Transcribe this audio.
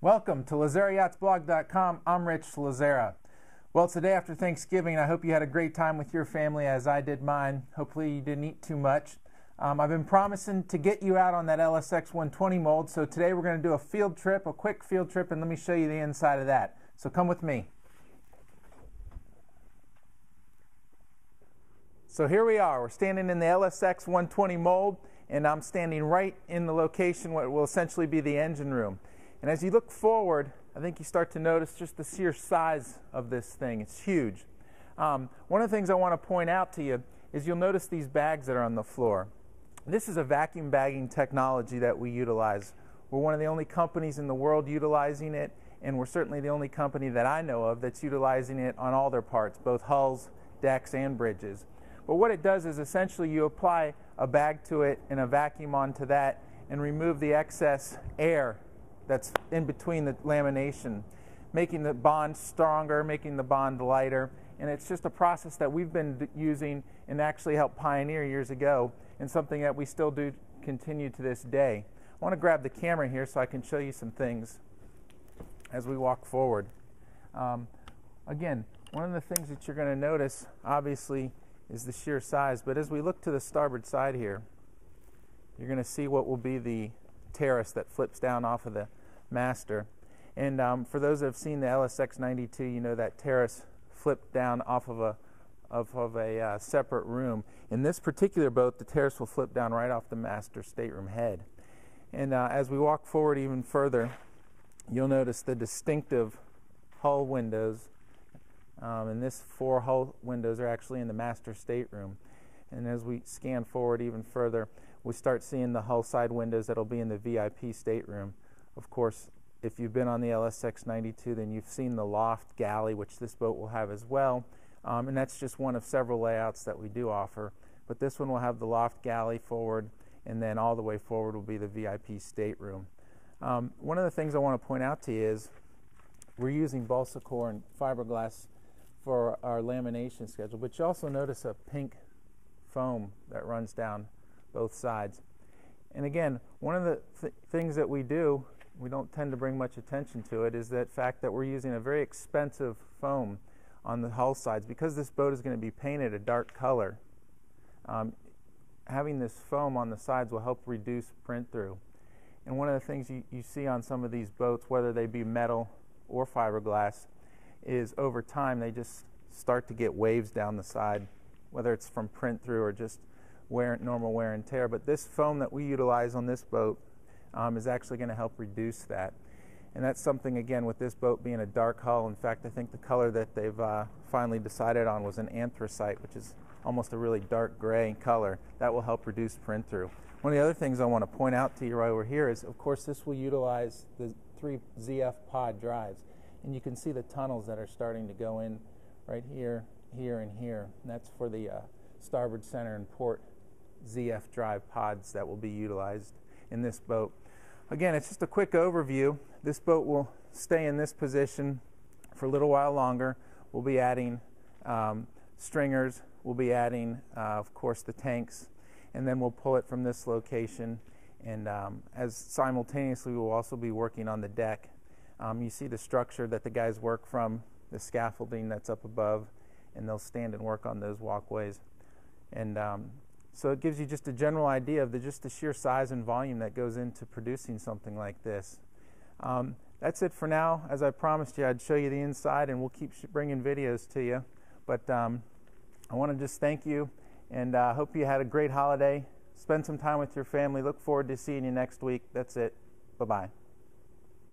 Welcome to LazzaraYachtsBlog.com. I'm Rich Lazzara. Well, it's the day after Thanksgiving. I hope you had a great time with your family as I did mine. Hopefully you didn't eat too much. I've been promising to get you out on that LSX 120 mold, so today we're going to do a field trip, a quick field trip, and let me show you the inside of that. So come with me. So here we are. We're standing in the LSX 120 mold, and I'm standing right in the location what will essentially be the engine room. And as you look forward, I think you start to notice just the sheer size of this thing. It's huge. One of the things I want to point out to you is you'll notice these bags that are on the floor. This is a vacuum bagging technology that we utilize. We're one of the only companies in the world utilizing it, and we're certainly the only company that I know of that's utilizing it on all their parts, both hulls, decks, and bridges. But what it does is essentially you apply a bag to it and a vacuum onto that and remove the excess air that's in between the lamination, making the bond stronger, making the bond lighter. And it's just a process that we've been using and actually helped pioneer years ago, and something that we still do continue to this day. I want to grab the camera here so I can show you some things as we walk forward. Again, one of the things that you're going to notice, obviously, is the sheer size. But as we look to the starboard side here, you're going to see what will be the terrace that flips down off of the master. And for those that have seen the LSX 92, you know that terrace flipped down off of a separate room. In this particular boat, the terrace will flip down right off the master stateroom head. And as we walk forward even further, you'll notice the distinctive hull windows. And this 4 hull windows are actually in the master stateroom. And as we scan forward even further, we start seeing the hull side windows that'll be in the VIP stateroom. Of course, if you've been on the LSX 92, then you've seen the loft galley, which this boat will have as well. And that's just one of several layouts that we do offer. But this one will have the loft galley forward, and then all the way forward will be the VIP stateroom. One of the things I want to point out to you is we're using balsa core and fiberglass for our lamination schedule, but you also notice a pink foam that runs down both sides. And again, one of the things that we do, we don't tend to bring much attention to it, is that fact that we're using a very expensive foam on the hull sides. Because this boat is going to be painted a dark color, having this foam on the sides will help reduce print through. And one of the things you see on some of these boats, whether they be metal or fiberglass, is over time they just start to get waves down the side, whether it's from print through or just normal wear and tear. But this foam that we utilize on this boat is actually going to help reduce that. And that's something, again, with this boat being a dark hull. In fact, I think the color that they've finally decided on was an anthracite, which is almost a really dark gray color. That will help reduce print through. One of the other things I want to point out to you right over here is, of course, this will utilize the 3 ZF pod drives. And you can see the tunnels that are starting to go in right here, here, and here. And that's for the starboard center and port ZF drive pods that will be utilized in this boat. Again, it's just a quick overview. This boat will stay in this position for a little while longer. We'll be adding stringers. We'll be adding, of course, the tanks. And then we'll pull it from this location. And as simultaneously, we'll also be working on the deck. You see the structure that the guys work from, the scaffolding that's up above, and they'll stand and work on those walkways. And so it gives you just a general idea of just the sheer size and volume that goes into producing something like this. That's it for now. As I promised you, I'd show you the inside, and we'll keep bringing videos to you. But I want to just thank you, and hope you had a great holiday. Spend some time with your family. Look forward to seeing you next week. That's it. Bye-bye.